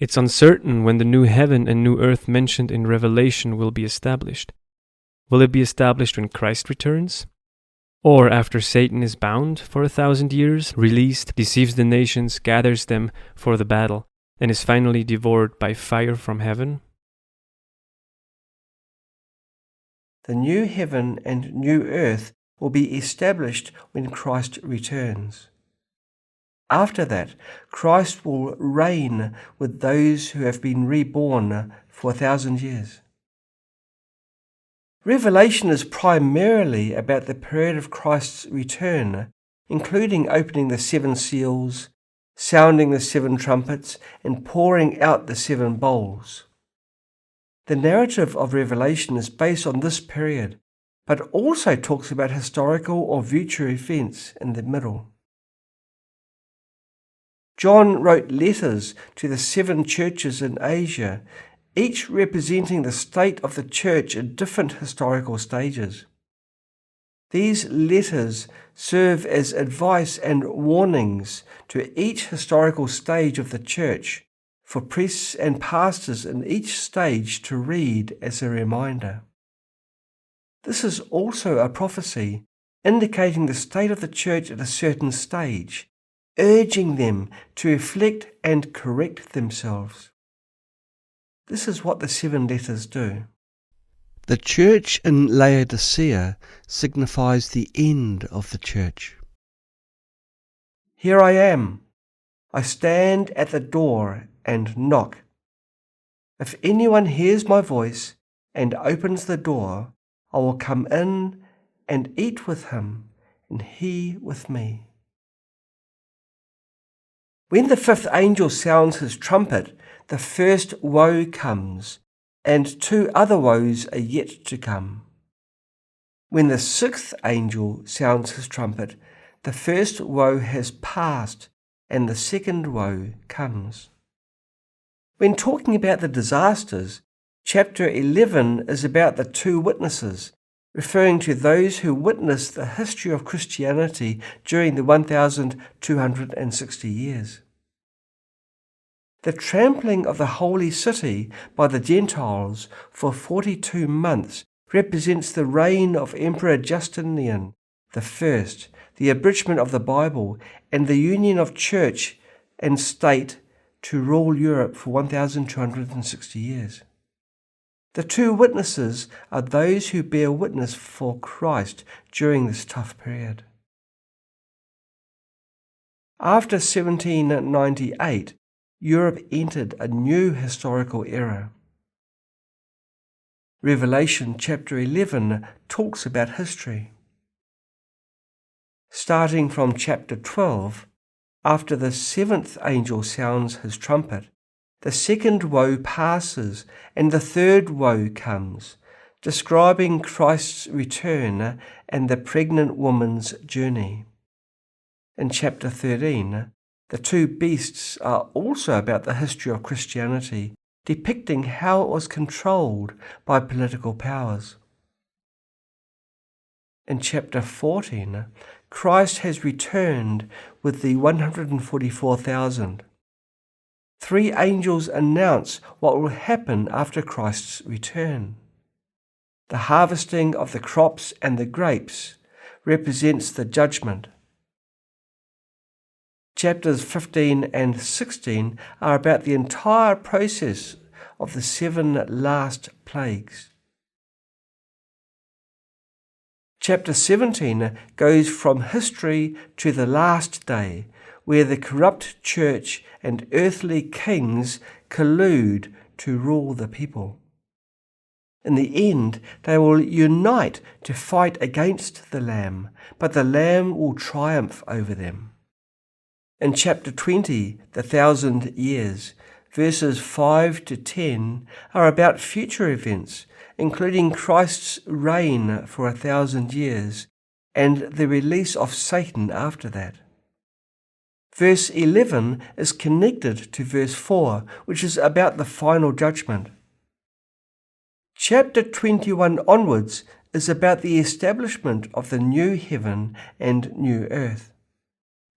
It's uncertain when the new heaven and new earth mentioned in Revelation will be established. Will it be established when Christ returns? Or after Satan is bound for 1,000 years, released, deceives the nations, gathers them for the battle, and is finally devoured by fire from heaven? The new heaven and new earth will be established when Christ returns. After that, Christ will reign with those who have been reborn for 1,000 years. Revelation is primarily about the period of Christ's return, including opening the 7 seals, sounding the 7 trumpets, and pouring out the 7 bowls. The narrative of Revelation is based on this period, but also talks about historical or future events in the middle. John wrote letters to the 7 churches in Asia, each representing the state of the church at different historical stages. These letters serve as advice and warnings to each historical stage of the church, for priests and pastors in each stage to read as a reminder. This is also a prophecy indicating the state of the church at a certain stage, urging them to reflect and correct themselves. This is what the 7 letters do. The church in Laodicea signifies the end of the church. Here I am. I stand at the door and knock. If anyone hears my voice and opens the door, I will come in and eat with him, and he with me. When the 5th angel sounds his trumpet, the first woe comes, and 2 other woes are yet to come. When the 6th angel sounds his trumpet, the first woe has passed, and the second woe comes. When talking about the disasters, chapter 11 is about the 2 witnesses, referring to those who witnessed the history of Christianity during the 1,260 years. The trampling of the holy city by the Gentiles for 42 months represents the reign of Emperor Justinian I, the abridgment of the Bible, and the union of church and state to rule Europe for 1,260 years. The 2 witnesses are those who bear witness for Christ during this tough period. After 1798, Europe entered a new historical era. Revelation chapter 11 talks about history. Starting from chapter 12, after the 7th angel sounds his trumpet, the second woe passes and the 3rd woe comes, describing Christ's return and the pregnant woman's journey. In chapter 13, the 2 beasts are also about the history of Christianity, depicting how it was controlled by political powers. In chapter 14, Christ has returned with the 144,000. 3 angels announce what will happen after Christ's return. The harvesting of the crops and the grapes represents the judgment. Chapters 15 and 16 are about the entire process of the 7 last plagues. Chapter 17 goes from history to the last day, where the corrupt church and earthly kings collude to rule the people. In the end, they will unite to fight against the Lamb, but the Lamb will triumph over them. In chapter 20, the 1,000 years, verses 5 to 10 are about future events, including Christ's reign for 1,000 years and the release of Satan after that. Verse 11 is connected to verse 4, which is about the final judgment. Chapter 21 onwards is about the establishment of the new heaven and new earth.